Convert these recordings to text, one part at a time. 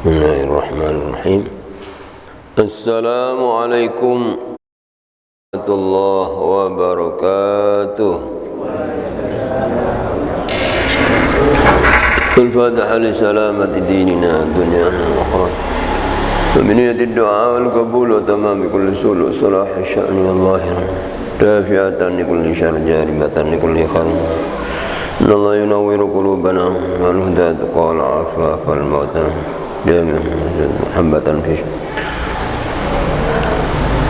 Bismillahirrahmanirrahim. Assalamualaikum warahmatullahi wabarakatuh. Al-Fatihah li salamati dinina dunyana wa akhirah. Wa min niyati ad-du'a wal qabul wa tamam kulli sulh salah sya'ni Allah. Dafi'atan li kulli syarr jaribatan li kulli khair. Allah yunawwiru qulubana wal huda qala afa fal mautan jami' muhammatan fi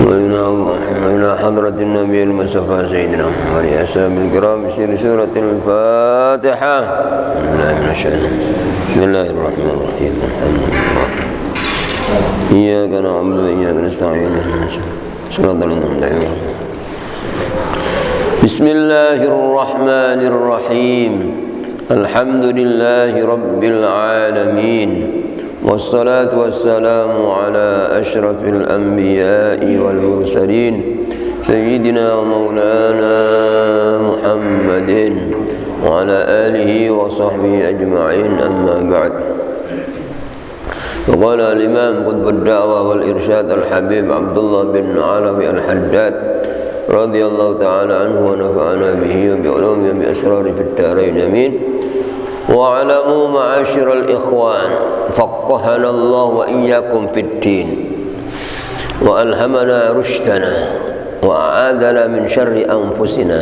وإلى حضرة النبي المصطفى سيدنا وأصحابه الكرام في سورة الفاتحة. بسم الله الرحمن الرحيم. الحمد لله إياك نعبد وإياك نستعين صراط الذين بسم الله الرحمن الرحيم. الحمد لله رب العالمين والصلاة والسلام على أشرف الأنبياء والمرسلين سيدنا ومولانا محمد وعلى آله وصحبه أجمعين. أما بعد، وقال الإمام قطب الدعوة والإرشاد الحبيب عبد الله بن علوي الحداد رضي الله تعالى عنه ونفعنا به وبعلومه وبأسراره في الدارين آمين. واعلموا معاشر الإخوان فقهنا الله وإياكم في الدين وألهمنا رشدنا وأعاذنا من شر أنفسنا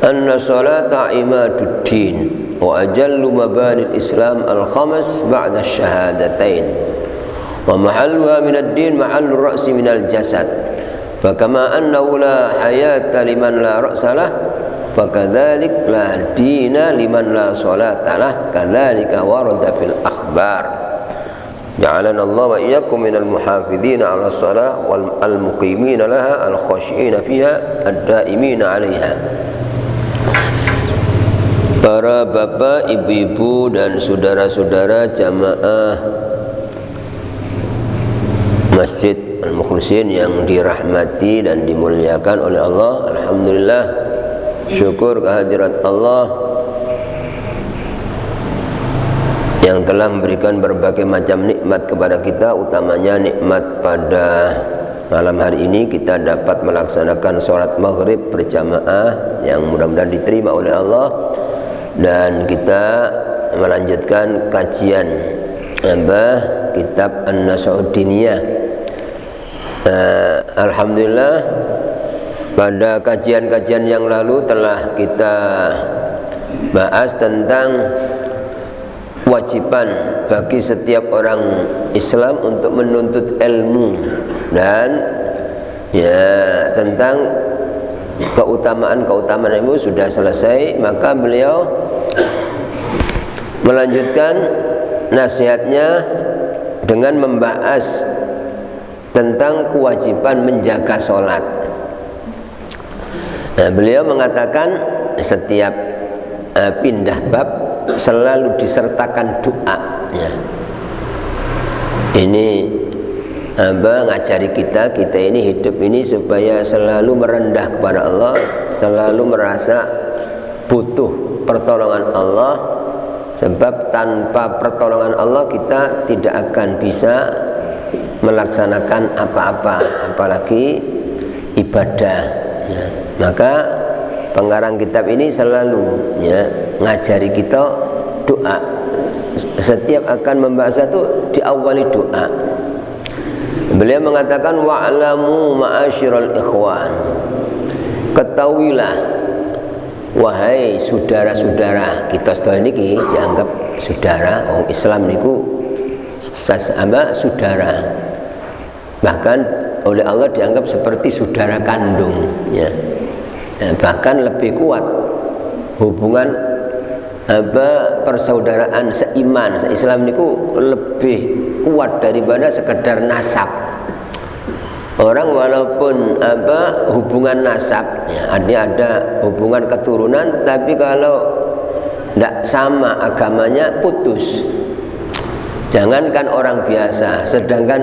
أن الصلاة عماد الدين وأجل مباني الإسلام الخمس بعد الشهادتين، ومحلها من الدين محل الرأس من الجسد، فكما أنه لا حياة لمن لا رأس له فكذلك لا دين لمن لا صلاة له، كذلك ورد في الأخبار. جعلنا الله وإياكم من المحافظين على الصلاة والمقيمين لها الخاشعين فيها الدائمين عليها. Para bapak, ibu-ibu dan saudara-saudara jamaah Masjid Al-Mukhlisin yang dirahmati dan dimuliakan oleh Allah, alhamdulillah, syukur kehadirat Allah yang telah memberikan berbagai macam nikmat kepada kita, utamanya nikmat pada malam hari ini kita dapat melaksanakan sholat maghrib berjamaah yang mudah-mudahan diterima oleh Allah, dan kita melanjutkan kajian kitab An-Nasauddiniyah. Alhamdulillah, pada kajian-kajian yang lalu telah kita bahas tentang kewajiban bagi setiap orang Islam untuk menuntut ilmu, dan tentang keutamaan ilmu sudah selesai. Maka beliau melanjutkan nasihatnya dengan membahas tentang kewajiban menjaga sholat. Beliau mengatakan setiap pindah bab selalu disertakan doa. Ini ngajari kita ini hidup ini supaya selalu merendah kepada Allah, selalu merasa butuh pertolongan Allah, sebab tanpa pertolongan Allah kita tidak akan bisa melaksanakan apa-apa, apalagi ibadah. Maka pengarang kitab ini selalu ngajari kita doa. Setiap akan membahas itu diawali doa. Beliau mengatakan wa'lamu ma'asyiral ikhwan, ketahuilah wahai saudara-saudara kita. Setelah ini dianggap saudara, orang Islam niku saudara, bahkan oleh Allah dianggap seperti saudara kandung, bahkan lebih kuat hubungan persaudaraan seiman, Islam niku lebih kuat daripada sekedar nasab. Orang walaupun hubungan nasab, artinya ada hubungan keturunan, tapi kalau tidak sama agamanya putus. Jangankan orang biasa, sedangkan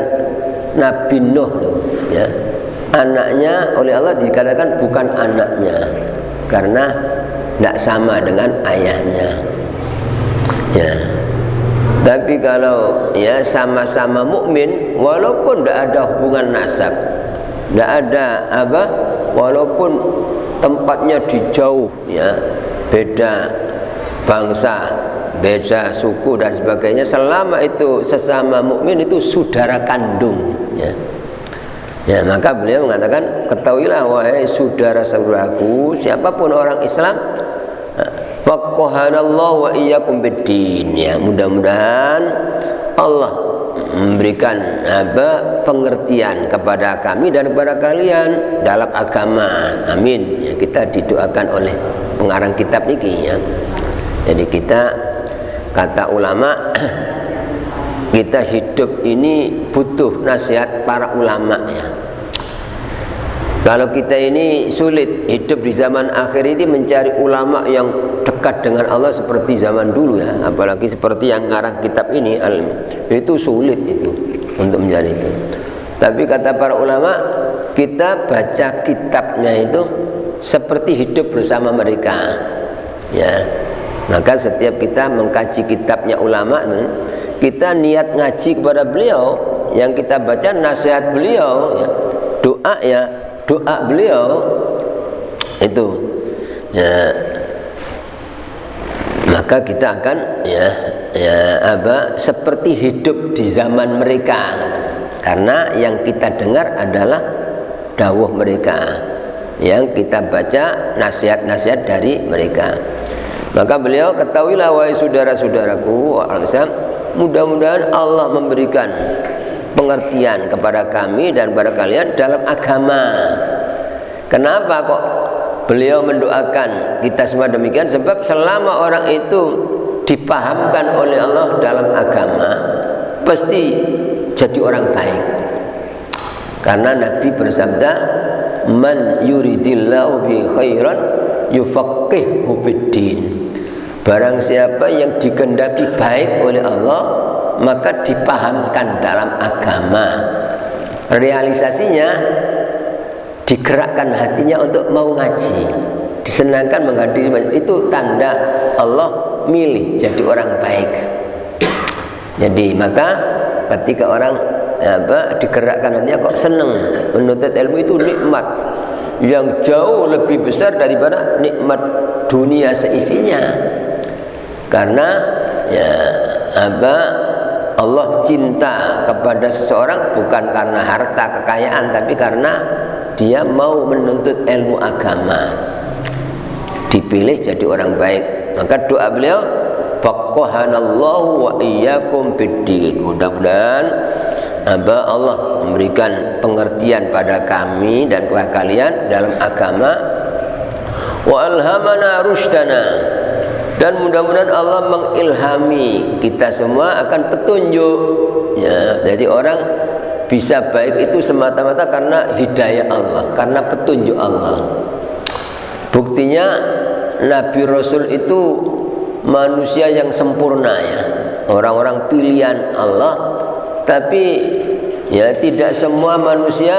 Nabi Nuh, anaknya oleh Allah dikatakan bukan anaknya karena tidak sama dengan ayahnya. Ya. Tapi kalau ya sama-sama mukmin, walaupun tidak ada hubungan nasab, tidak ada apa, walaupun tempatnya di jauh, ya, beda bangsa, beda suku dan sebagainya, selama itu sesama mukmin itu saudara kandung, ya. Ya, maka beliau mengatakan, ketahuilah wahai saudara-saudaraku, siapapun orang Islam, faqahanallahu wa iyyakum biddin, ya, mudah-mudahan Allah memberikan pengertian kepada kami dan kepada kalian dalam agama. Amin. Ya, kita didoakan oleh pengarang kitab ini, ya. Jadi kita, kata ulama, kita hidup ini butuh nasihat para ulama, ya. Kalau kita ini sulit hidup di zaman akhir ini mencari ulama yang dekat dengan Allah seperti zaman dulu, ya, apalagi seperti yang ngarang kitab ini, itu sulit itu untuk mencari itu. Tapi kata para ulama, kita baca kitabnya itu seperti hidup bersama mereka, ya. Maka setiap kita mengkaji kitabnya ulama, kita niat ngaji kepada beliau, yang kita baca nasihat beliau, ya, doa, ya, doa beliau itu, ya, maka kita akan seperti hidup di zaman mereka, karena yang kita dengar adalah dawuh mereka, yang kita baca nasihat-nasihat dari mereka. Maka beliau, ketahuilah wahai saudara-saudaraku, mudah-mudahan Allah memberikan pengertian kepada kami dan kepada kalian dalam agama. Kenapa kok beliau mendoakan kita semua demikian? Sebab selama orang itu dipahamkan oleh Allah dalam agama, pasti jadi orang baik. Karena Nabi bersabda, man yuridillahu bi khairan yufaqihu biddin. Barang siapa yang dikehendaki baik oleh Allah, maka dipahamkan dalam agama. Realisasinya digerakkan hatinya untuk mau ngaji, disenangkan menghadiri. Itu tanda Allah milih jadi orang baik. Jadi maka ketika orang digerakkan hatinya kok senang menuntut ilmu, itu nikmat yang jauh lebih besar daripada nikmat dunia seisinya. Karena ya Allah cinta kepada seseorang bukan karena harta kekayaan, tapi karena dia mau menuntut ilmu agama, dipilih jadi orang baik. Maka doa beliau, faqahanallahu wa iyyakum biddin. Mudah-mudahan Allah memberikan pengertian pada kami dan kepada kalian dalam agama, wa alhamana rushdana, dan mudah-mudahan Allah mengilhami kita semua akan petunjuk, ya. Jadi orang bisa baik itu semata-mata karena hidayah Allah, karena petunjuk Allah. Buktinya Nabi Rasul itu manusia yang sempurna, ya, orang-orang pilihan Allah. Tapi ya tidak semua manusia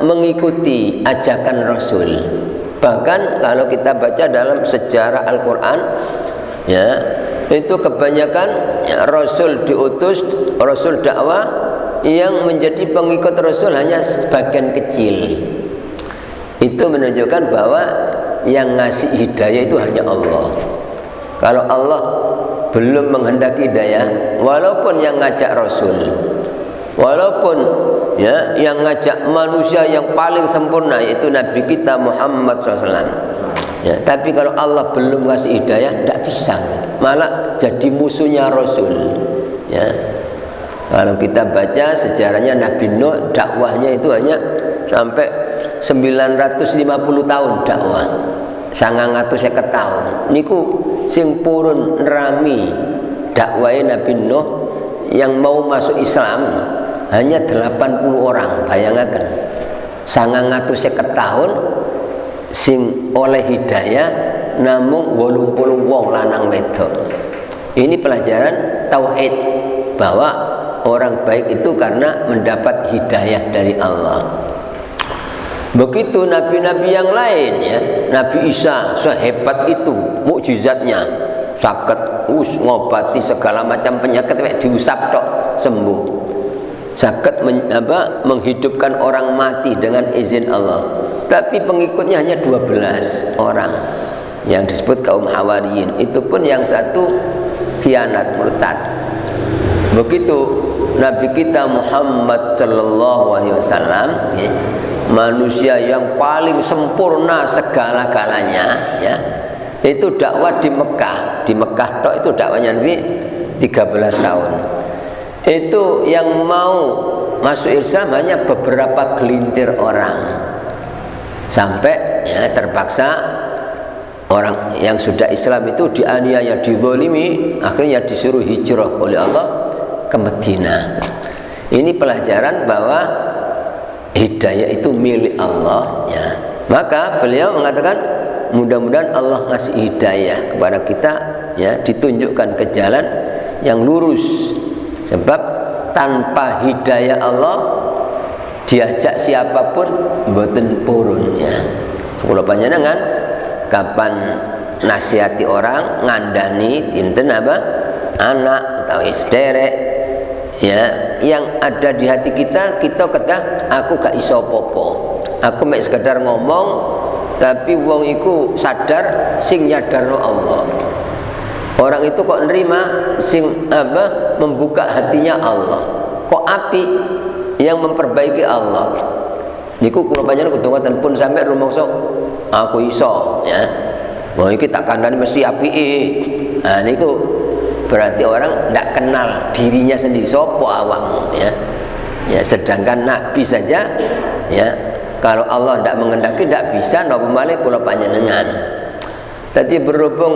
mengikuti ajakan Rasul. Bahkan kalau kita baca dalam sejarah Al-Quran, ya, itu kebanyakan ya, Rasul diutus, Rasul dakwah, yang menjadi pengikut Rasul hanya sebagian kecil. Itu menunjukkan bahwa yang ngasih hidayah itu hanya Allah. Kalau Allah belum menghendaki hidayah, walaupun yang ngajak Rasul, walaupun ya yang ngajak manusia yang paling sempurna yaitu Nabi kita Muhammad SAW, ya, tapi kalau Allah belum ngasih hidayah, tidak bisa, malah jadi musuhnya Rasul, ya. Kalau kita baca sejarahnya Nabi Nuh, dakwahnya itu hanya sampai 950 tahun dakwah, 950 tahun. Niku sing purun nerami dakwah Nabi Nuh yang mau masuk Islam hanya 80 orang. Bayangkan 950 tahun sing oleh hidayah namung 80 wong lanang wedok. Ini pelajaran tauhid, bahwa orang baik itu karena mendapat hidayah dari Allah. Begitu nabi-nabi yang lain, ya, Nabi Isa sehebat itu mukjizatnya, saged ngobati segala macam penyakit mek diusap tok sembuh. Saged menghidupkan orang mati dengan izin Allah. Tapi pengikutnya hanya 12 orang yang disebut kaum Hawariyin. Itu pun yang satu khianat, murtad. Begitu Nabi kita Muhammad sallallahu alaihi wasallam, manusia yang paling sempurna segala-galanya, ya. Itu dakwah di Mekah. Di Mekah tok itu dakwahnya Nabi 13 tahun. Itu yang mau masuk Islam hanya beberapa gelintir orang. Sampai ya terpaksa orang yang sudah Islam itu dianiaya, dizalimi, akhirnya disuruh hijrah oleh Allah ke Madinah. Ini pelajaran bahwa hidayah itu milik Allah, ya. Maka beliau mengatakan mudah-mudahan Allah ngasih hidayah kepada kita, ya, ditunjukkan ke jalan yang lurus. Sebab tanpa hidayah Allah diajak siapapun mboten purun, ya. Kula panjenengan kapan nasihati orang ngandani dinten apa anak atau sederek, ya, yang ada di hati kita kata aku gak iso apa-apa, aku mek sekedar ngomong tapi wong iku sadar sing nyadarno Allah. Orang itu kok nerima sing membuka hatinya Allah. Kok api yang memperbaiki Allah. Niku kula panjenengan kudu ngoten pun sampai rumangsa aku iso, ya. Wong iki tak kandhani mesti apike. Nah niku berarti orang tidak kenal dirinya sendiri, sopo awang, ya. Ya, sedangkan Nabi saja, ya, kalau Allah tidak mengendaki tidak bisa napa malih kula panjenengan. Jadi berhubung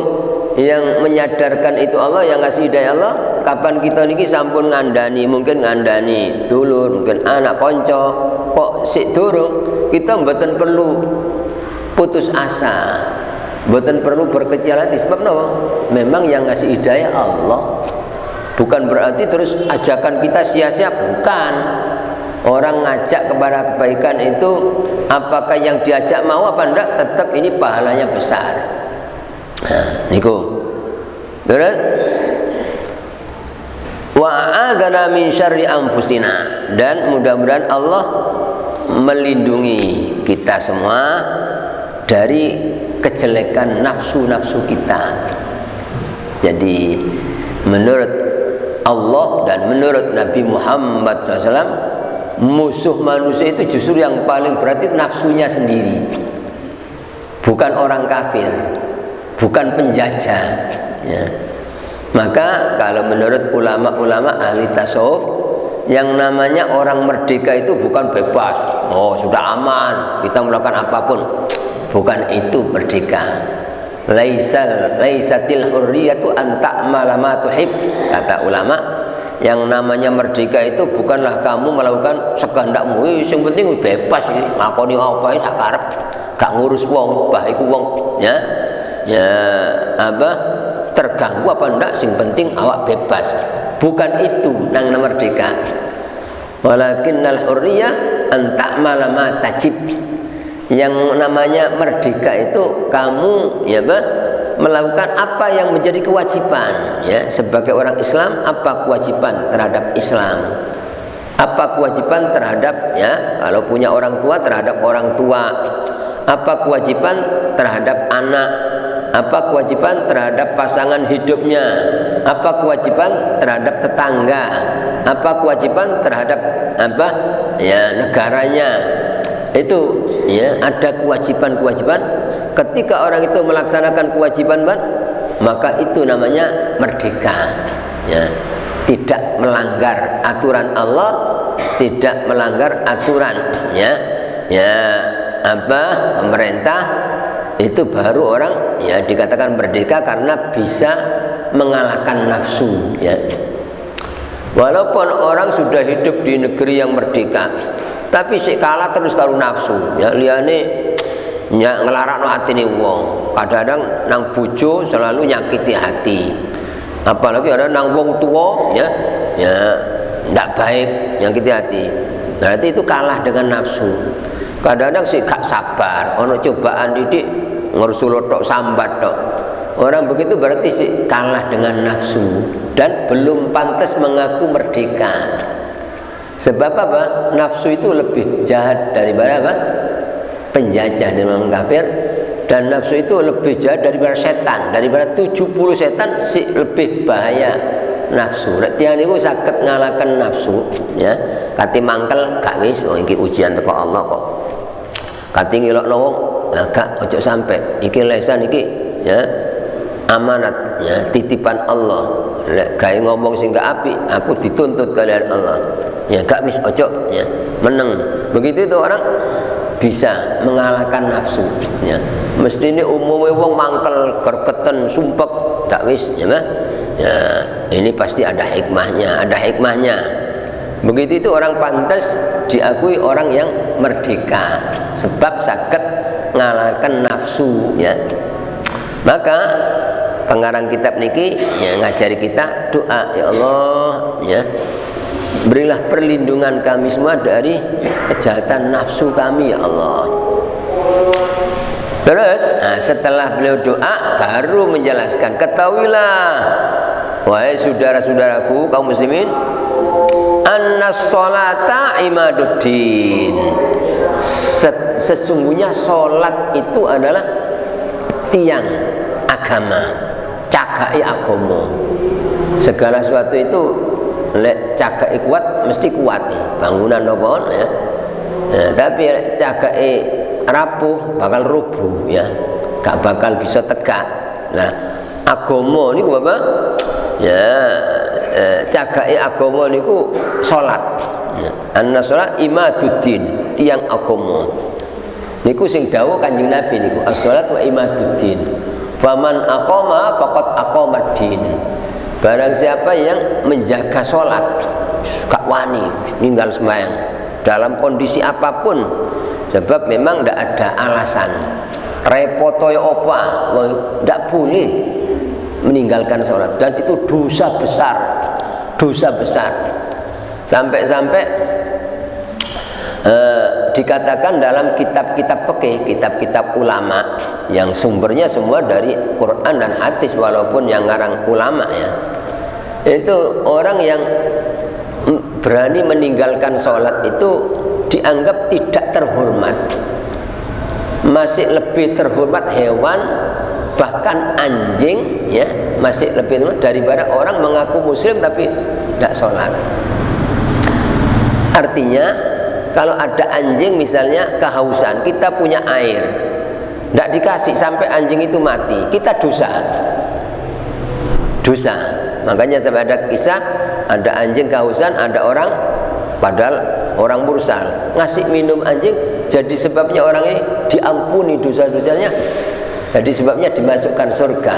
yang menyadarkan itu Allah, yang ngasih hidayah Allah, kapan kita niki sampun ngandani, mungkin ngandani dulur, mungkin anak konco, kok sik durung, kita mboten perlu putus asa, mboten perlu berkecil hati. Sebab napa? Memang yang ngasih hidayah Allah. Bukan berarti terus ajakan kita sia-sia, bukan. Orang ngajak kepada kebaikan itu, apakah yang diajak mau apa enggak, tetap ini pahalanya besar. Nah, niku. Terus wa'adzana min syarri anfusina, dan mudah-mudahan Allah melindungi kita semua dari kejelekan nafsu-nafsu kita. Jadi menurut Allah dan menurut Nabi Muhammad SAW, musuh manusia itu justru yang paling berat itu nafsunya sendiri, bukan orang kafir, bukan penjajah, ya. Maka kalau menurut ulama-ulama ahli tasawuf, yang namanya orang merdeka itu bukan bebas, oh sudah aman, kita melakukan apapun, bukan itu merdeka. Laisatil hurriyatu an ta'mala ma tuhib, kata ulama. Yang namanya merdeka itu bukanlah kamu melakukan sekehendakmu, yang penting bebas, ngakoni apa sak karep, gak ngurus wong, bah iku wong, ya. Ya apa terganggu apa ndak, sing penting awak bebas. Bukan itu nang merdeka. Walakinnal hurriyah an ta'mala ma tajib. Yang namanya merdeka itu kamu, ya, melakukan apa yang menjadi kewajiban, ya. Sebagai orang Islam, apa kewajiban terhadap Islam, apa kewajiban terhadap, ya, kalau punya orang tua, terhadap orang tua, apa kewajiban terhadap anak, apa kewajiban terhadap pasangan hidupnya, apa kewajiban terhadap tetangga, apa kewajiban terhadap apa, ya, negaranya. Itu, ya, ada kewajiban-kewajiban. Ketika orang itu melaksanakan kewajiban, maka itu namanya merdeka, ya. Tidak melanggar aturan Allah, tidak melanggar aturan, ya, ya, apa pemerintah. Itu baru orang, ya, dikatakan merdeka karena bisa mengalahkan nafsu, ya. Walaupun orang sudah hidup di negeri yang merdeka, tapi si kalah terus karo nafsu, ya, liyane ngelarakno atine wong. Kadang-kadang nang bojo selalu nyakiti hati. Apalagi ada nang wong tua, ya, ya ndak baik, nyakiti hati. Berarti itu kalah dengan nafsu. Kadang-kadang sih gak sabar, ono cobaan didik ngursulo tok sambat tok. Orang begitu berarti sih kalah dengan nafsu dan belum pantas mengaku merdeka. Sebab apa? Nafsu itu lebih jahat daripada apa? Penjajah dan orang kafir. Dan nafsu itu lebih jahat daripada setan. Daripada 70 setan sih lebih bahaya nafsu. Tiang niku saged ngalahkan nafsu, ya. Kati mangkel gak wis, oh iki ujian teko Allah kok. Kati ngilokno wong, ya gak ojo sampai. Iki lesan iki, ya. Amanat, ya, titipan Allah. Lek gawe ngomong sing gak apik, aku dituntut kalian Allah. Ya gak wis ojo, ya. Meneng. Begitu itu orang bisa mengalahkan nafsu, ya. Mesti ini umumnya wong mangkel, gergeten, sumpek, gak wis, ya. Ya, ini pasti ada hikmahnya, ada hikmahnya. Begitu itu orang pantas diakui orang yang merdeka, sebab saged ngalahkan nafsu, ya. Maka pengarang kitab niki ya ngajari kita doa, ya Allah, ya. Berilah perlindungan kami semua dari kejahatan nafsu kami, ya Allah. Terus setelah beliau doa baru menjelaskan, ketahuilah wahai saudara-saudaraku kaum muslimin, annas sholata imaduddin. Sesungguhnya sholat itu adalah tiang agama, cagai agama. Segala sesuatu itu lek cagai kuat mesti kuat nih, bangunan apa ya. Nah, tapi cagai rapuh bakal rubuh, ya, gak bakal bisa tegak. Nah, agama niku apa? Ya, cagai agama niku salat. Ya. Anna salat imaduddin, tiang agama. Niku sing dawuh Kanjeng Nabi niku, as-salat wa imaduddin. Faman aqama faqad aqamad-din. Barang siapa yang menjaga sholat, gak wani ninggal sembahyang dalam kondisi apapun, sebab memang tidak ada alasan repot ya apa, tidak boleh meninggalkan sholat, dan itu dosa besar, dosa besar. Sampai-sampai dikatakan dalam kitab-kitab fikih, kitab-kitab ulama yang sumbernya semua dari Quran dan hadis, walaupun yang ngarang ulama, ya, itu orang yang berani meninggalkan sholat itu dianggap tidak terhormat, masih lebih terhormat hewan, bahkan anjing, ya, masih lebih terhormat daripada orang mengaku muslim tapi tidak sholat. Artinya kalau ada anjing misalnya kehausan, kita punya air, tidak dikasih sampai anjing itu mati, kita dosa. Dosa. Makanya sampai ada kisah, ada anjing kehausan, ada orang, padahal orang mursal, ngasih minum anjing, jadi sebabnya orang ini diampuni dosa-dosanya, jadi sebabnya dimasukkan surga.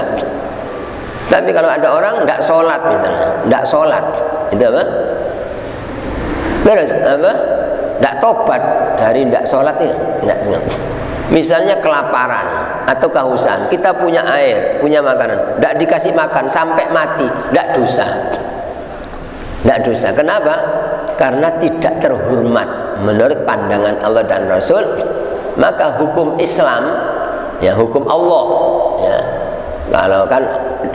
Tapi kalau ada orang tidak sholat misalnya, tidak sholat, itu apa? Terus apa? Tidak tobat dari tidak sholat ya, tidak sengaja. Misalnya kelaparan atau kehausan, kita punya air, punya makanan, tidak dikasih makan sampai mati, tidak dosa. Tidak dosa. Kenapa? Karena tidak terhormat menurut pandangan Allah dan Rasul. Maka hukum Islam, ya, hukum Allah, ya. Kalau kan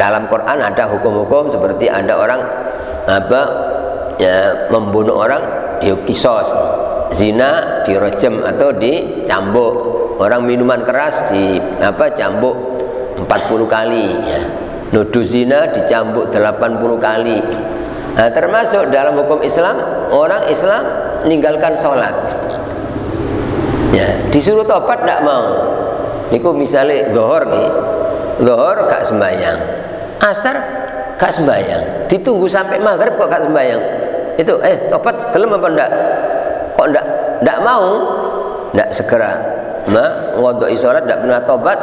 dalam Quran ada hukum-hukum seperti ada orang apa, ya, membunuh orang dikisos, zina direjam atau dicambuk, orang minuman keras di apa, cambuk 40 kali, ya. Nuduh zina dicambuk 80 kali. Nah, termasuk dalam hukum Islam, orang Islam meninggalkan sholat, ya, disuruh tobat tidak mau. Niku misalnya zuhur nih, zuhur gak sembahyang, asar gak sembahyang, ditunggu sampai maghrib kok gak sembahyang. Itu tobat gelem apa ndak? Kok ndak mau, ndak segera ngodoi sholat, ndak pernah tobat.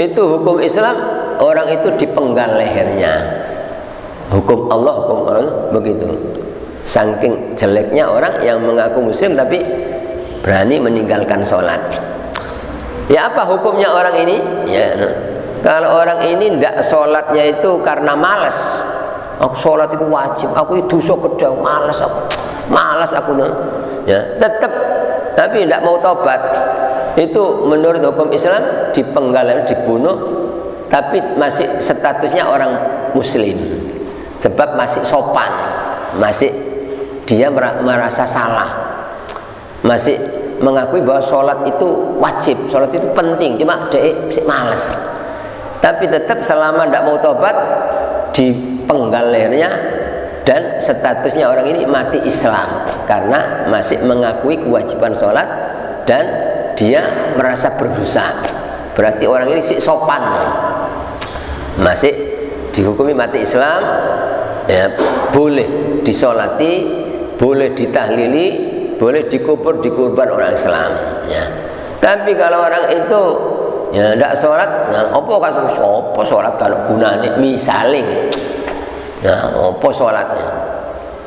Itu hukum Islam, orang itu dipenggal lehernya. Hukum Allah, hukum orang begitu. Saking jeleknya orang yang mengaku muslim tapi berani meninggalkan sholat. Ya, apa hukumnya orang ini? Ya, kalau orang ini ndak sholatnya itu karena malas. Aku sholat itu wajib, aku itu dosa gede, malas aku, ya, tetap, tapi tidak mau tobat. Itu menurut hukum Islam dipenggal, dibunuh tapi masih statusnya orang muslim, sebab masih sopan, masih dia merasa salah, masih mengakui bahwa sholat itu wajib, sholat itu penting, cuma dia masih males. Tapi tetap selama tidak mau tobat, dipenggal lehernya, dan statusnya orang ini mati Islam karena masih mengakui kewajiban sholat dan dia merasa berdosa. Berarti orang ini si sopan, masih dihukumi mati Islam, ya, boleh disolati, boleh ditahlili, boleh dikubur, dikurban orang Islam, ya. Tapi kalau orang itu ya tidak sholat, nah, apa sholat kalau gunanya misalnya, nah, apa sholatnya?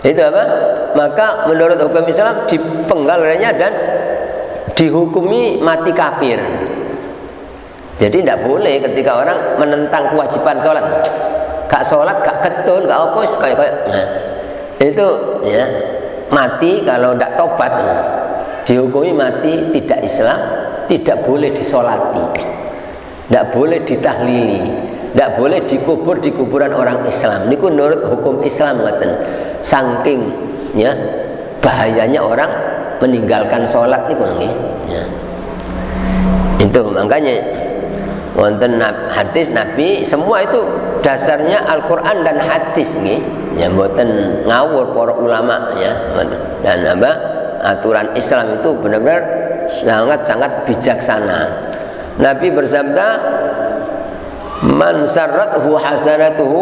Itu apa? Maka menurut hukum Islam dipenggal lehernya dan dihukumi mati kafir. Jadi tidak boleh ketika orang menentang kewajiban sholat, gak sholat, gak ketun, gak apa, kayak nah, itu ya mati kalau tidak tobat, dihukumi mati tidak Islam, tidak boleh disolati, tidak boleh ditahlili, tidak boleh dikubur di kuburan orang Islam. Ini menurut hukum Islam, saking ya bahayanya orang meninggalkan sholat ini, ya. Itu makanya wonten hadis Nabi, semua itu dasarnya Al-Quran dan hadis nih, ya, mboten ngawur para ulama, ya. Dan apa aturan Islam itu benar-benar sangat-sangat bijaksana. Nabi bersabda, man sarrathu hasanatuhu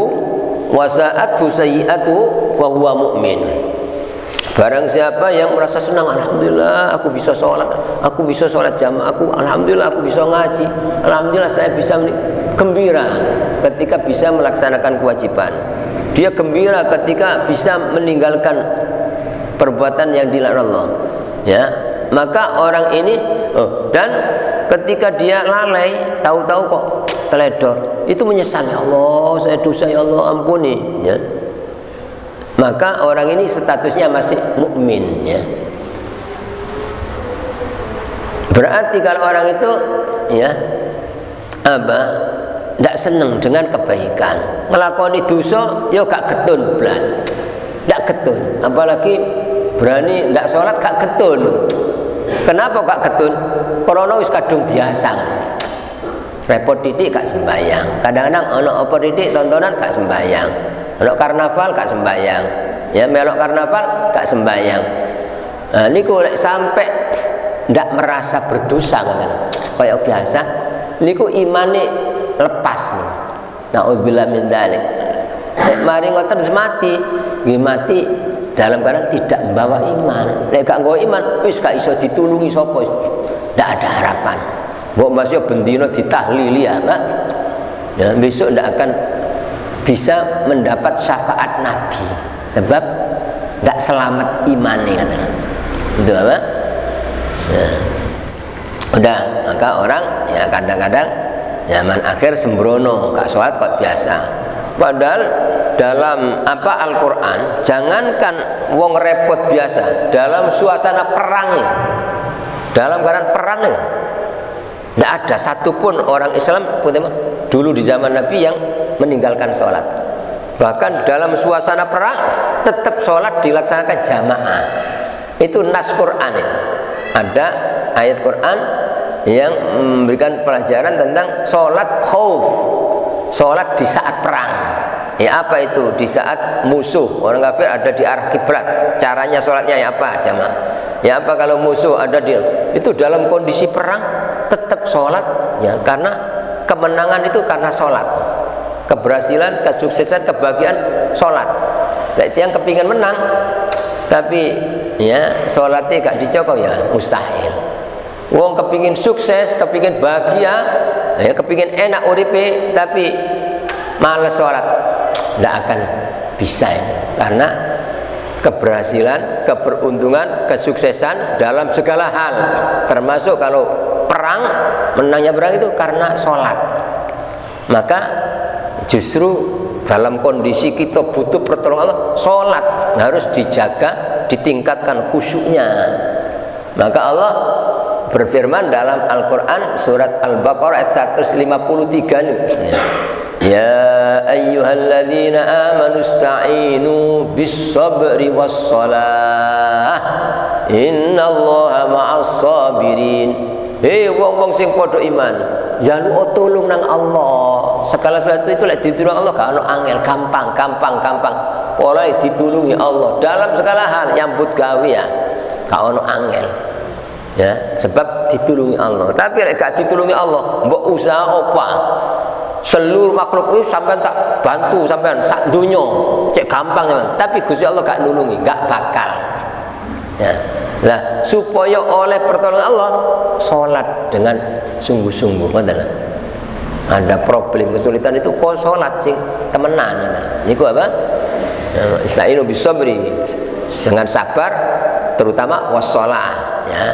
wa sa'athu sayyi'atuhu wa huwa mu'min. Barang siapa yang merasa senang, alhamdulillah aku bisa sholat jamaah, alhamdulillah aku bisa ngaji, alhamdulillah saya bisa gembira ketika bisa melaksanakan kewajiban. Dia gembira ketika bisa meninggalkan perbuatan yang dilarang Allah, ya. Maka orang ini dan ketika dia lalai, tahu-tahu kok teledor, itu menyesal, ya Allah saya dosa, ya Allah ampuni, ya. Maka orang ini statusnya masih mukmin, ya. Berarti kalau orang itu ya apa tidak senang dengan kebaikan, ngelakoni dosa ya gak ketun blas, tidak ketun, apalagi berani tidak sholat gak ketun. Kenapa gak ketun? Karena wis kadung biasa, repot titik gak sembahyang, kadang-kadang ono apa titik tontonan gak sembahyang, melok karnaval gak sembahyang, ya melok karnaval gak sembahyang. Nah niku sampai ndak merasa berdosa kayak biasa, niku imane lepas nih. Nauzubillah min dzalik. Mari ngoten mati, nggih mati dalam keadaan tidak membawa iman. Nek gak nggawa iman wis gak iso ditulungi sapa, ndak ada harapan. Mbok masih bendina ditahlili ya, Pak. Ya besok ndak akan bisa mendapat syafaat Nabi sebab tidak selamat imannya, katanya. Itu apa? Ya. Udah, maka orang ya kadang-kadang zaman akhir sembrono, gak sholat kok biasa. Padahal dalam apa Al-Quran, jangankan wong repot biasa, dalam suasana perang, dalam keadaan perang nih, tidak ada satupun orang Islam dulu di zaman Nabi yang meninggalkan sholat. Bahkan dalam suasana perang tetap sholat dilaksanakan jamaah. Itu nas Quran itu. Ada ayat Quran yang memberikan pelajaran tentang sholat khauf, sholat di saat perang. Ya apa itu? Di saat musuh orang kafir ada di arah kiblat, caranya sholatnya ya apa jamaah? Ya apa kalau musuh ada di itu dalam kondisi perang tetap sholat, ya karena kemenangan itu karena sholat. Keberhasilan, kesuksesan, kebahagiaan sholat. Berarti yang kepingin menang tapi ya sholatnya gak dicokok, ya mustahil. Wong kepingin sukses, kepingin bahagia, ya kepingin enak uripe tapi malas sholat, tidak akan bisa, ya. Karena keberhasilan, keberuntungan, kesuksesan dalam segala hal, termasuk kalau perang, menangnya perang itu karena sholat. Maka justru dalam kondisi kita butuh pertolongan Allah, sholat harus dijaga, ditingkatkan khusyuknya. Maka Allah berfirman dalam Al-Qur'an surat Al-Baqarah ayat 153 nih. Ya ayyuhalladzina amanu ista'inu bis-sabri was-shalah innallaha ma'as sabirin. Hei wong-wong sing padha iman, njaluk tulung nang Allah. Segala sesuatu itu lek ditulung Allah gak ono angel, gampang. Pola ditulungi Allah dalam segala hal, nyambut gawe ya. Gak ono angel. Ya, sebab ditulungi Allah. Tapi lek gak ditulungi Allah, mbok usaha apa? Seluruh makhluk itu sampean tak bantu sampean sak donya, cek gampang ya. Tapi Gusti Allah gak nulungi, gak bakal. Ya. Nah, supaya oleh pertolongan Allah, sholat dengan sungguh-sungguh. Ada problem kesulitan itu kok sholat sing temenan. Niku apa? Ista'inu bisabri, dengan sabar, terutama wassalah. Ya.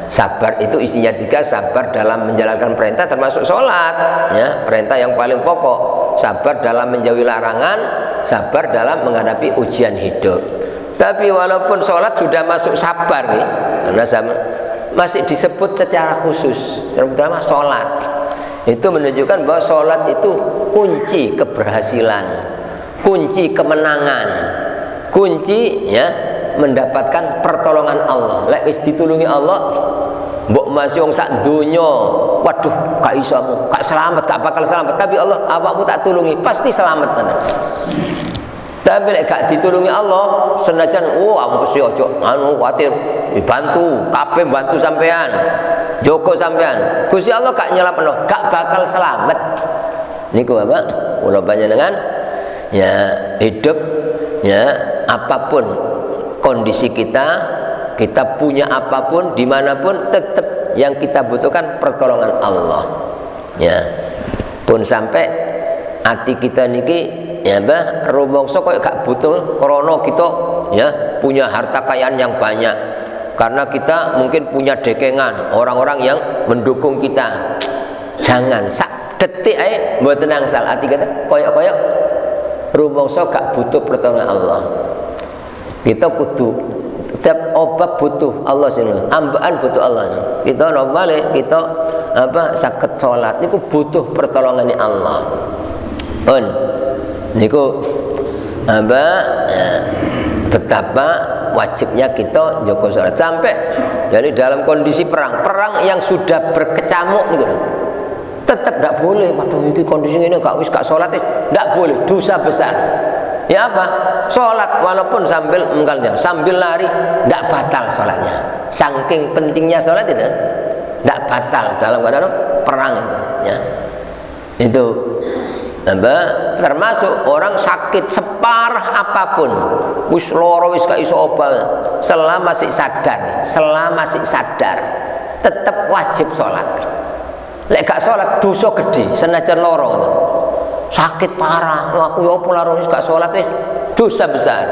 Sabar itu isinya 3, sabar dalam menjalankan perintah termasuk sholat. Ya. Perintah yang paling pokok. Sabar dalam menjauhi larangan, sabar dalam menghadapi ujian hidup. Tapi walaupun sholat sudah masuk sabar nih, karena masih disebut secara khusus, terutama sholat. Itu menunjukkan bahwa sholat itu kunci keberhasilan, kunci kemenangan, kunci ya mendapatkan pertolongan Allah. Lek wis ditulungi Allah, mbok masih wong sak donya, waduh, gak iso, gak selamat, gak bakal selamat. Tapi Allah, awakmu tak tulungi, pasti selamat kan. Tapi lek gak ditulungi Allah, senajan mesti ojo kuwatir dibantu, kabeh bantu sampean, joko sampean. Gusti Allah gak nyelapno, gak bakal selamat. Niku Bapak, kula panjenengan ya hidup ya apapun kondisi kita punya apapun dimanapun, tetap yang kita butuhkan pertolongan Allah. Ya, pun sampai hati kita niki ya bah rumangsa koyo gak butuh krana kita ya punya harta kekayaan yang banyak, karena kita mungkin punya dekengan orang-orang yang mendukung kita. Jangan sak detik ae mboten angsal ati kita koyo-koyo rumangsa gak butuh pertolongan Allah. Kita kudu setiap obat butuh Allah sing ambaan butuh Allah. Kita balik kita saged salat niku butuh pertolongan Allah. Niku betapa wajibnya kita jaga salat sampai jadi dalam kondisi perang yang sudah berkecamuk niku tetap tidak boleh. Waduh ini kondisi ini gak salat tidak boleh, dosa besar. Ya apa? Salat walaupun sambil menggal sambil lari tidak batal salatnya. Saking pentingnya salat itu tidak batal dalam keadaan perang itu ya. Itu termasuk orang sakit separah apapun, wis loro wis gak iso obat, selama masih sadar tetap wajib sholat. Lek gak sholat dosa gede, senajan loro sakit parah, aku ya apa laro wis gak sholat wis dosa besar.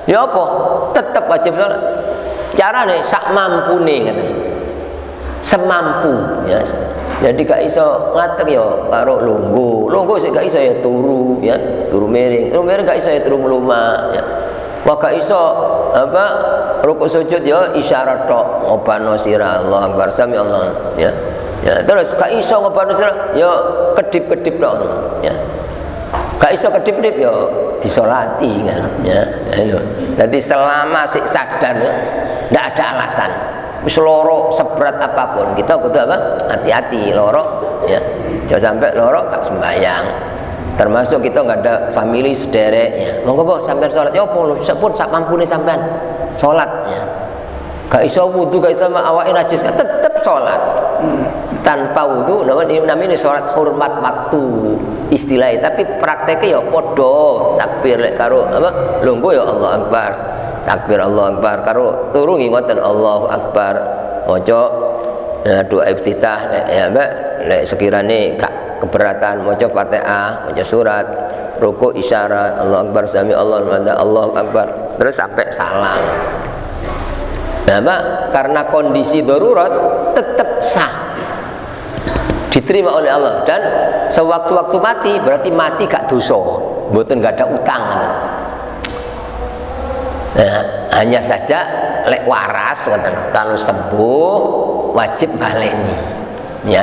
Ya apa? Tetap wajib sholat. Carane sak mampune ngoten. Semampu ya. Jadi gak iso ngatek ya karo lungguh sik gak iso ya turu miring gak iso ya turu meluma ya. Wah gak iso rukuk sujud ya isyarat tok ngobano sira Allah akbar sami Allah ya. Ya terus gak iso ngobano sira ya kedip-kedip tok ya. Gak iso kedip-kedip ya disolati kan ya. Jadi selama sik sadar ya ndak ada alasan. Wis loro seberat apapun kita kudu hati-hati loro ya, jangan sampai loro gak sembahyang. Termasuk kita nggak ada family sederek ya, monggo po sampean sholat ya apa pun sak mampune sampean sholat ya. Gak iso wudu gak iso awake najis tetep sholat tanpa wudu namanya sholat hormat waktu istilahnya, tapi prakteknya ya podo takbir karo lungguh ya Allah akbar takbir Allah akbar karo turungi ngoten Allahu akbar maca doa iftitah ya mbak lek sekirane gak keberatan maca Fatihah maca surat rukuk isyarat Allah akbar sami Allah Allahu akbar terus sampai salam. Nah mbak karena kondisi darurat tetap sah diterima oleh Allah dan sewaktu-waktu mati berarti mati gak dosa mboten gak ada utang. Nah, hanya saja lek waras kalau sembuh wajib baleni ya,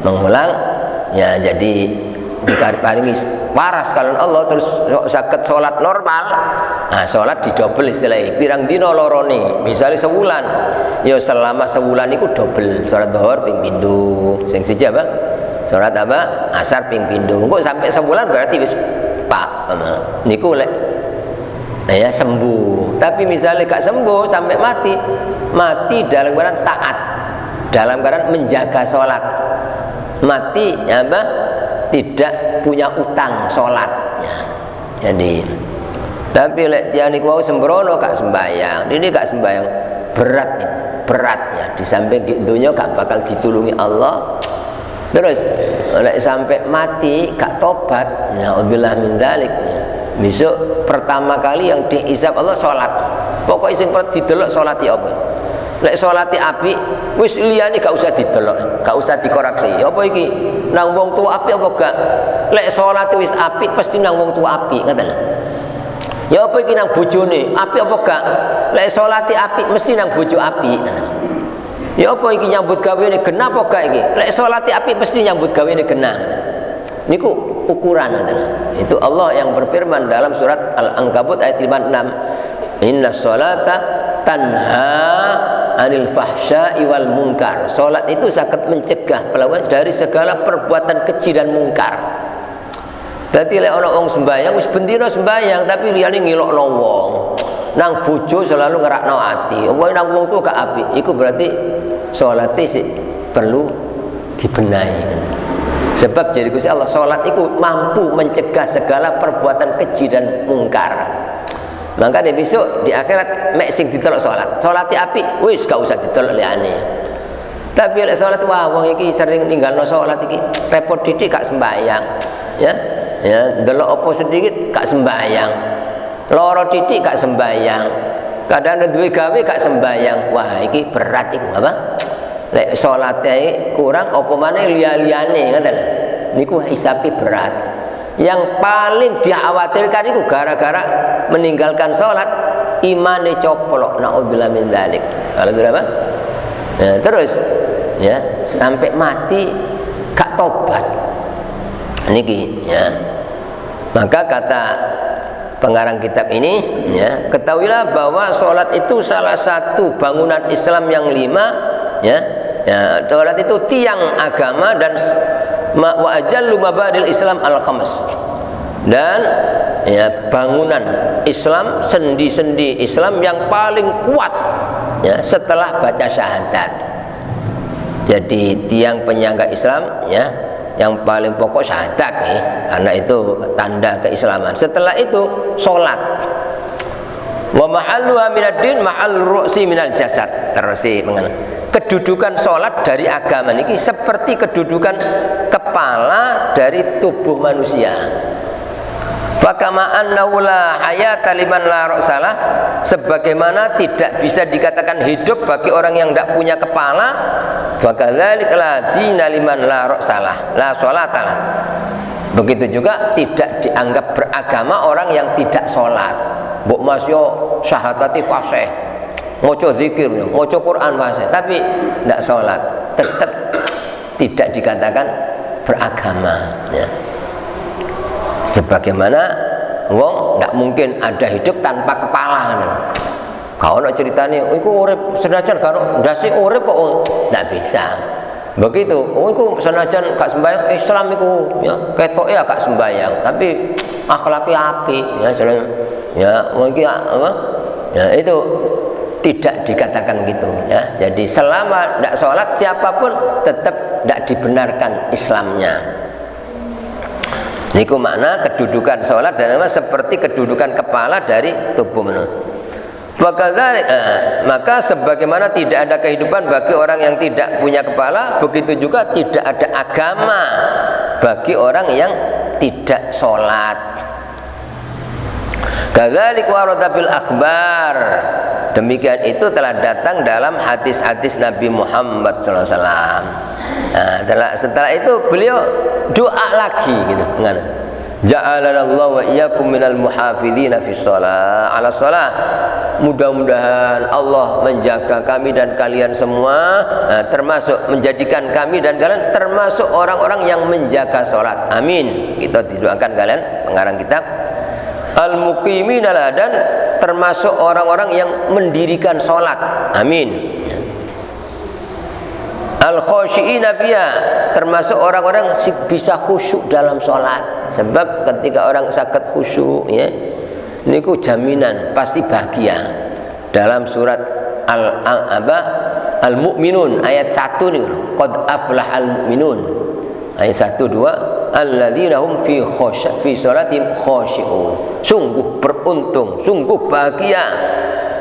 mengulang ya. Jadi diparingi waras kalian Allah terus saged salat normal. Nah, salat didobel istilahnya pirang dina lorone, misalnya sebulan ya selama sebulan itu dobel salat zuhur ping pindho, sing siji apa salat apa asar ping pindho, engko sampai sebulan berarti wis pak niku lek ya sembuh. Tapi misalnya gak sembuh sampai mati dalam keadaan taat, dalam keadaan menjaga sholat, mati apa tidak punya utang sholat ya. Jadi tapi lek yang niku sembrono gak sembayang, ini gak sembayang berat ya, di samping di dunia gak bakal ditulungi Allah. Terus lek sampai mati gak tobat, naudzubillah min dzalik, besok pertama kali yang dihisab Allah sholat. Pokoknya sing didelok sholati apa? Lek sholati api, wis liyane gak usah didelok, gak usah dikoreksi. Apa iki? Nang wong tua api apa gak? Lek sholati wis api pasti nang wong tua api, ngoten lho. Ya apa iki nang bojone api apa gak? Lek sholati api mesti nang bojo api. Ya apa iki nyambut gawene genah apa gak iki? Lek sholati api mesti nyambut gawene genah. Niku ukuran adalah. Itu Allah yang berfirman dalam surat Al-Ankabut ayat 56. Inna sholata tanha anil fahsya'i wal munkar. Salat itu sangat mencegah pelakuan dari segala perbuatan keji dan mungkar. Dadi lek ana wong sembayang wis bendina sembayang tapi liyane ngilokno wong. Nang bojo selalu ngerakno ati. Apa nang wong tuwa gak apik. Iku berarti salate sik perlu dibenahi. Sebab jadi Gusti Allah salat itu mampu mencegah segala perbuatan keji dan mungkar. Maka dia besok di akhirat mek sing ditelok salat. Salate apik wis gak usah ditelok liyane. Tapi lek salat wah wong iki sering ninggalno salat iki repot didik gak sembayang. Ya, ndelok apa sedikit gak sembayang. Loro titik gak sembayang. Kadang duwe gawe gak sembayang. Wah, iki berat iku apa? Lek salate kurang apa maneh liya-liyane ngoten lho. Niku hisabe berat. Yang paling dikhawatirkan itu gara-gara meninggalkan sholat imane coplok, naudzubillah min dzalik. Kalau sudah apa? Ya, terus ya sampai mati gak tobat. Niki ya. Maka kata pengarang kitab ini ya, ketahuilah bahwa sholat itu salah satu bangunan Islam yang 5 ya. Ya, sholat itu tiang agama dan wa ajallu mabadil Islam al-khams, dan ya bangunan Islam, sendi-sendi Islam yang paling kuat ya setelah baca syahadat. Jadi tiang penyangga Islam ya yang paling pokok syahadat nih, karena itu tanda keislaman. Setelah itu sholat. Wa ma'alluha minad-din ma'al ru'si minal jasad. Terus kedudukan sholat dari agama ini seperti kedudukan kepala dari tubuh manusia. Fakama annahu la hayata liman la ra'salah, sebagaimana tidak bisa dikatakan hidup bagi orang yang tidak punya kepala, fakadzalika la dina liman la ra'salah la sholatalah. Begitu juga tidak dianggap beragama orang yang tidak sholat. Mbok mas yo syahadati fasih, ngoco zikir, ngoco Quran fasih, tapi tidak sholat, tetap tidak dikatakan beragama ya. Sebagaimana wong tidak mungkin ada hidup tanpa kepala kan. Kau nak ceritanya, iku urip senajan karo ndase urip kok tidak bisa. Begitu, iku senajan gak sembahyang Islam iku ya ketoke ya gak sembahyang, tapi akhlaknya apik ya ya mungkin apa? Ya itu tidak dikatakan gitu ya. Jadi selama tidak sholat siapapun tetap tidak dibenarkan Islamnya. Niku makna kedudukan sholat dan seperti kedudukan kepala dari tubuh manusia. Maka sebagaimana tidak ada kehidupan bagi orang yang tidak punya kepala, begitu juga tidak ada agama bagi orang yang tidak sholat. Kadzalika warada fil akhbar. Demikian itu telah datang dalam hadis-hadis Nabi Muhammad SAW. Nah, setelah itu beliau doa lagi gitu, Ja'alanallahu wa iyyakum minal muhafizina fi shalah ala shalah. Mudah-mudahan Allah menjaga kami dan kalian semua, termasuk menjadikan kami dan kalian termasuk orang-orang yang menjaga salat. Amin. Kita didoakan kalian pengarang kitab. Al-muqimina lah, dan termasuk orang-orang yang mendirikan salat. Amin. Al-khosyi'ina biha, termasuk orang-orang bisa khusyuk dalam sholat. Sebab ketika orang sakit khusyuk, ya, ini ku jaminan pasti bahagia. Dalam surat Al-Mu'minun ayat 1 nih, qad aflahal mu'minun. Ayat 1 2, alladzina hum fi sholatihim khosyi'un. Sungguh beruntung, sungguh bahagia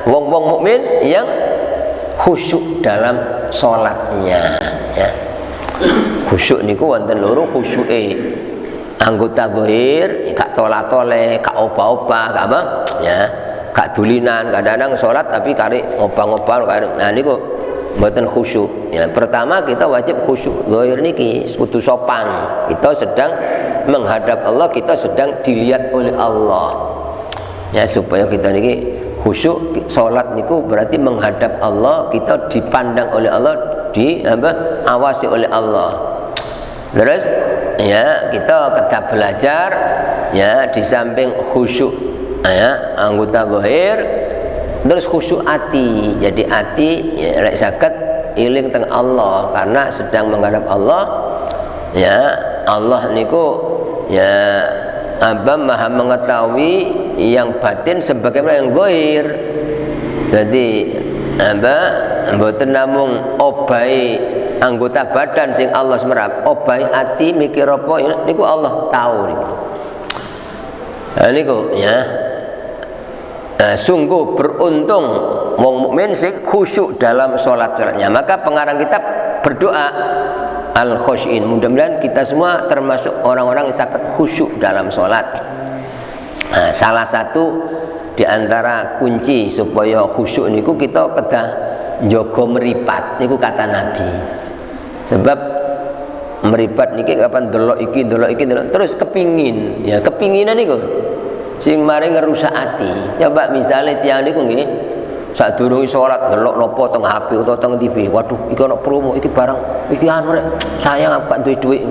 wong-wong mukmin yang khusyuk dalam sholatnya, ya. Khusyuk niku wonten loro khusyuke anggota zahir, gak tola-tole, gak obah-obah, gak apa, ya, gak dulinan. Kadang-kadang sholat tapi kari obah-obah, nah niku mboten khusyuk, ya. Pertama kita wajib khusyuk zahir niki kudu sopan. Kita sedang menghadap Allah, kita sedang dilihat oleh Allah, ya, supaya kita niki khusyuk. Sholat niku berarti menghadap Allah, kita dipandang oleh Allah, awasi oleh Allah. Terus, ya, kita kedah belajar, ya, di samping khusyuk, ya, anggota zahir, terus khusyuk hati. Jadi hati, ya, lek saged eling teng Allah karena sedang menghadap Allah, ya. Allah niku, ya, maha mengetahui yang batin sebagaimana yang zahir. Jadi mboten namung obahi anggota badan sing Allah semerap, obahi hati mikir apa niku Allah tahu niku. Nah, niku, ya, sungguh beruntung wong mukmin sing khusyuk dalam salatnya. Maka pengarang kitab berdoa al-khosyin, mudah-mudahan kita semua termasuk orang-orang yang sangat khusyuk dalam salat. Nah, salah satu di antara kunci supaya khusyuk niku kita kedah njaga mripat niku kata Nabi. Sebab mripat niki kapan delok iki terus kepingin, ya, kepinginan niku sing mari ngerusak ati. Coba misalnya tiyang niku nggih sadurunge salat delok nopo teng HP utawa teng TV, waduh iki ana promo, iki barang iki anu rek, sayang aku gak duwe duit.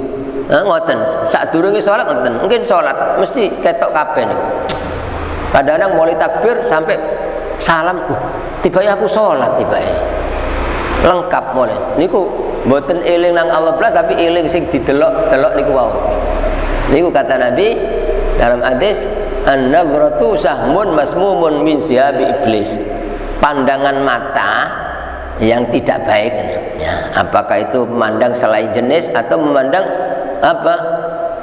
Nah, ngoten, sadurunge salat ngoten, mungkin salat mesti ketok kabeh niku. Kadang-kadang mulai takbir sampai salam, tiba-tiba aku salat tiba-tiba. Lengkap mulai. Niku mboten eling nang Allah belas tapi eling sing didelok-delok niku wae. Niku kata Nabi dalam hadis, an-nazratu sahmun masmumun min sihabi iblis. Pandangan mata yang tidak baik, ya, apakah itu memandang selain jenis atau memandang apa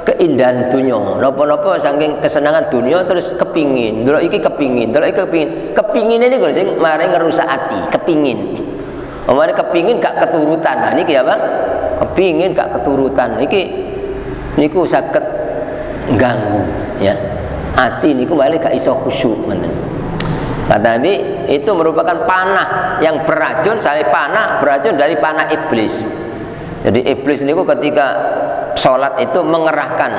keindahan dunia, nopo-nopo saking kesenangan dunia terus kepingin, delok iki kepingin, delok iki kepingin. Kepingin ini sing mari ngerusak hati, kepingin. Omane kepingin gak keturutan. Nah niki apa? Kepingin gak keturutan. Niku saged ganggu, ya. Hati niku malah gak iso khusyuk menen. Kata Nabi, itu merupakan panah yang beracun, dari panah beracun dari panah iblis. Jadi iblis niku ketika sholat itu mengerahkan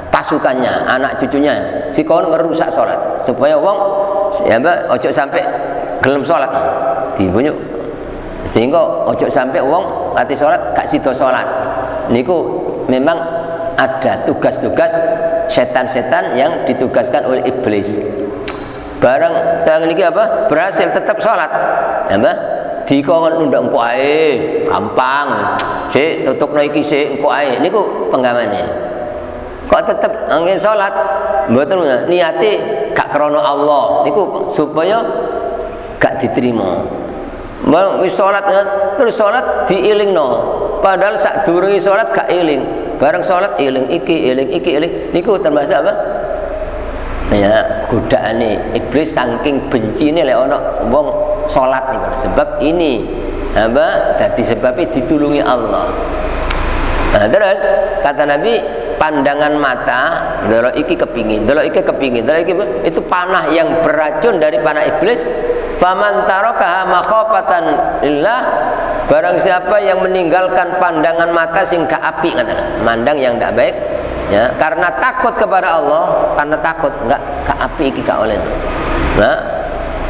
pasukannya, anak cucunya, si kawan ngerusak sholat supaya wong, ya mbak, ojo sampai gelem sholat, dibunyi, sehingga ojo sampai wong ati sholat gak sido sholat. Niku memang ada tugas-tugas setan-setan yang ditugaskan oleh iblis. Barang tangan ini apa? Berhasil tetap sholat, ya mbak. Dikon undang engko ae gampang. Sik tutuk iki sik engko ae. Niku penggamane. Kok tetep angin salat mboten niate gak krana Allah. Niku supaya gak diterima. Wis salat terus salat diilingno. Padahal sak durunge salat gak iling. Bareng salat iling iki iling. Niku termasuk apa? Ya, godaane iblis saking bencine lek ana wong salat niku. Sebab ini apa? Dadi sebabnya ditulungi Allah. Nah, terus kata Nabi, pandangan mata, delok iki kepingin, delok iki kepingin, delok iki itu panah yang beracun dari panah iblis. Faman tarakaha makhafatan lillah, barang siapa yang meninggalkan pandangan mata sing gak apik, mandang yang gak baik, ya, karena takut kepada Allah, karena takut enggak api iki gak oleh. Nah,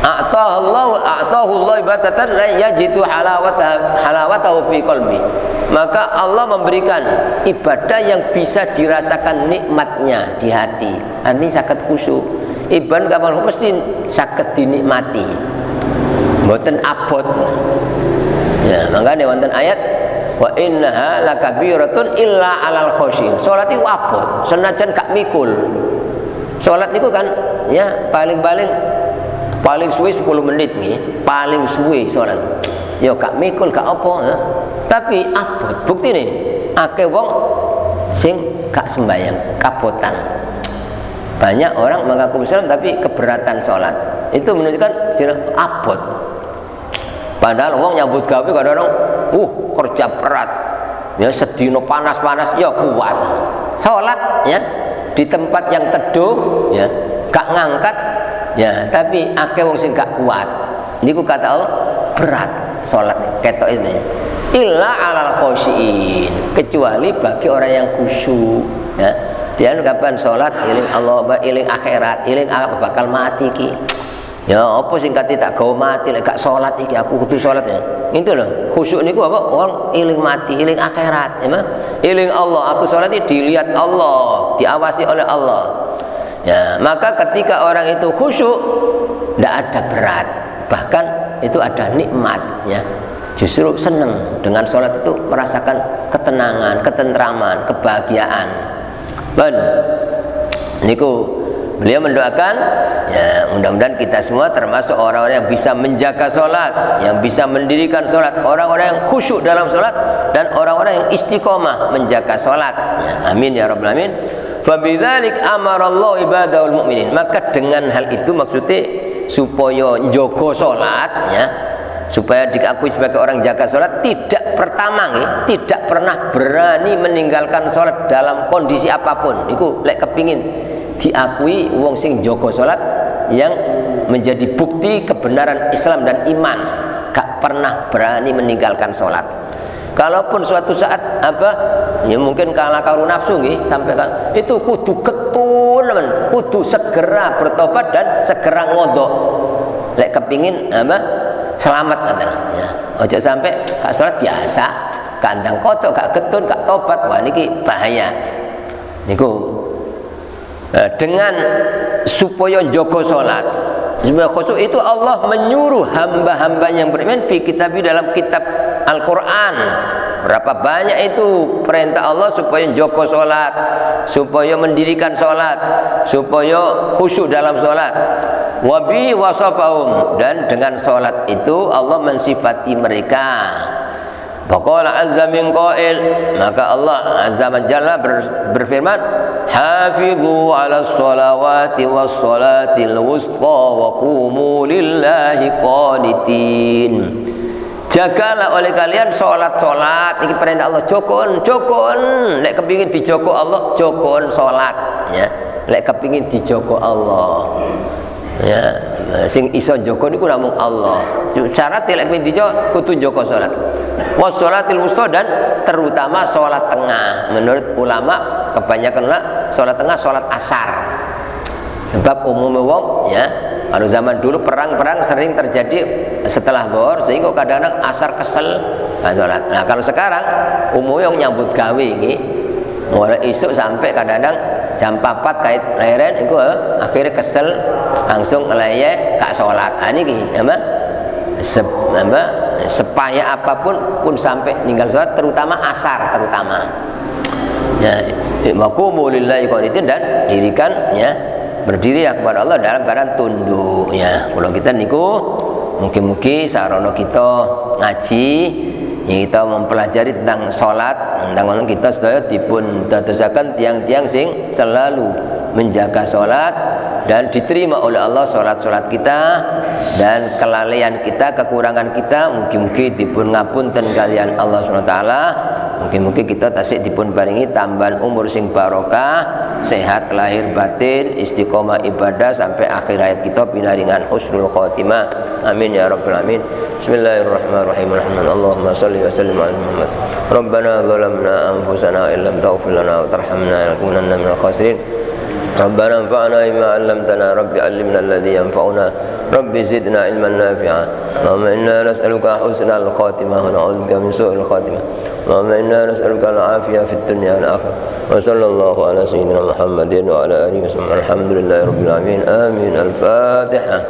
a'tahullahu ibadatan la yajidu halawatahu fi qalbi. Maka Allah memberikan ibadah yang bisa dirasakan nikmatnya di hati. Ini sakit khusyuk. Ibadah kapan mesti sakit dinikmati. Mboten abot. Ya, makanya wonten ayat wa innaha lakabiratun illa 'alal khosyin. Salat itu abot, senajan gak mikul. Salat niku kan ya paling suwe 10 menit nih, paling suwe salat. Ya gak mikul gak apa ya. Tapi abot. Bukti nih, akeh wong sing gak sembahyang, kabotan. Banyak orang mengaku Islam tapi keberatan salat. Itu menunjukkan abot. Padahal wong nyambut gawe kadang-kadang kerja berat. Ya sedino panas-panas ya kuat. Salat ya di tempat yang teduh ya gak ngangkat ya, tapi akeh wong sing gak kuat. Niku kata Allah berat salat ketok ini. Illa 'alal khosyin, kecuali bagi orang yang khusyuk ya. Dia kapan salat eling Allah, eling akhirat, eling apa bakal mati ki. Ya apa sing kate tak gawe mati lek gak salat iki aku kudu salat ya. Itu loh, khusyuk niku apa? Wong eling mati, eling akhirat, ya. Eling Allah, aku salat iki dilihat Allah, diawasi oleh Allah. Ya, maka ketika orang itu khusyuk, tidak ada berat, bahkan itu ada nikmatnya. Justru senang dengan sholat itu, merasakan ketenangan, ketentraman, kebahagiaan. Ben, niku beliau mendoakan, ya mudah-mudahan kita semua termasuk orang-orang yang bisa menjaga sholat, yang bisa mendirikan sholat, orang-orang yang khusyuk dalam sholat, dan orang-orang yang istiqomah menjaga sholat. Ya, amin ya rabbal alamin. Fabidzalik amarallahu ibadahul mu'minin. Maka dengan hal itu maksudnya supaya njogo salat ya, supaya diakui sebagai orang jaga salat, tidak tidak pernah berani meninggalkan salat dalam kondisi apapun. Iku lek kepingin diakui wong sing njogo salat yang menjadi bukti kebenaran Islam dan iman, gak pernah berani meninggalkan salat. Kalaupun suatu saat ya mungkin kalah karo nafsu nggih, sampai itu kudu ketun men, kudu segera bertobat dan segera ngodok. Lek kepingin selamat katanya. Ya. Ojo sampai gak salat biasa, kandang kodok, gak ketun, gak tobat, wah niki bahaya. Niku dengan supaya njogo salat, supaya khusyuk itu Allah menyuruh hamba-hamba yang beriman fi kitabi, dalam kitab Al-Quran. Berapa banyak itu perintah Allah supaya njogo salat, supaya mendirikan salat, supaya khusyuk dalam salat. Wabi wasafahum, dan dengan salat itu Allah mensifati mereka. Faqala azza min qail, maka Allah azza wa jalla berfirman, hafizu 'alas sholawati was sholatil wusta wa qumu lillahi qanitin. Jagalah oleh kalian sholat. Ini perintah Allah. Jokon. Lek kepingin dijogo Allah, jokon sholat. Ya. Lek kepingin dijogo Allah. Ya. Sing iso jogo niku namung Allah. Syarat lek kepingin dijogo kudu jogo sholat. Wassolatil wusta, dan terutama sholat tengah. Menurut ulama kebanyakan sholat tengah sholat asar. Sebab umumnya wong ya, kalau zaman dulu perang-perang sering terjadi setelah zuhur, sehingga kadang-kadang asar kesel sholat. Nah kalau sekarang umumnya yang nyambut gawe ini, mulai isuk sampai kadang-kadang jam 4 kait leren itu akhirnya kesel, langsung ngeleye gak sholat. Nah ini sepaya apapun pun sampai ninggal sholat, terutama asar terutama. Ya, waqumu lillahi qanitin, dan dirikan ya, berdiri ya kepada Allah dalam keadaan tunduk ya. Kalau kita niku mungkin sarana kita ngaji, ya kita mempelajari tentang sholat, tentang kita sedaya dipun dadosaken tiang-tiang sing selalu menjaga sholat, dan diterima oleh Allah sholat-sholat kita, dan kelalaian kita, kekurangan kita mungkin dipun ngapunten kalian Allah SWT. Mungkin kita tasik dipun paringi tambahan umur sing barokah, sehat lahir batin, istiqomah ibadah sampai akhir hayat kita pinaringan husnul khotimah. Amin ya rabbal alamin. Bismillahirrahmanirrahim. Allahumma shalli wa sallim ala Muhammad. ربنا ظلمنا أنفسنا إن لم تغفر لنا وترحمنا لنكونن من الخاسرين ربنا انفعنا بما علمتنا رب علمنا الذي ينفعنا رب زدنا علما نافعا اللهم إنا نسألك حسن الخاتمة ونعوذ بك من سوء الخاتمة اللهم إنا نسألك العافية في الدنيا والآخرة وصلى الله على سيدنا محمد وعلى آله وسلم الحمد لله رب العالمين آمين. الفاتحة.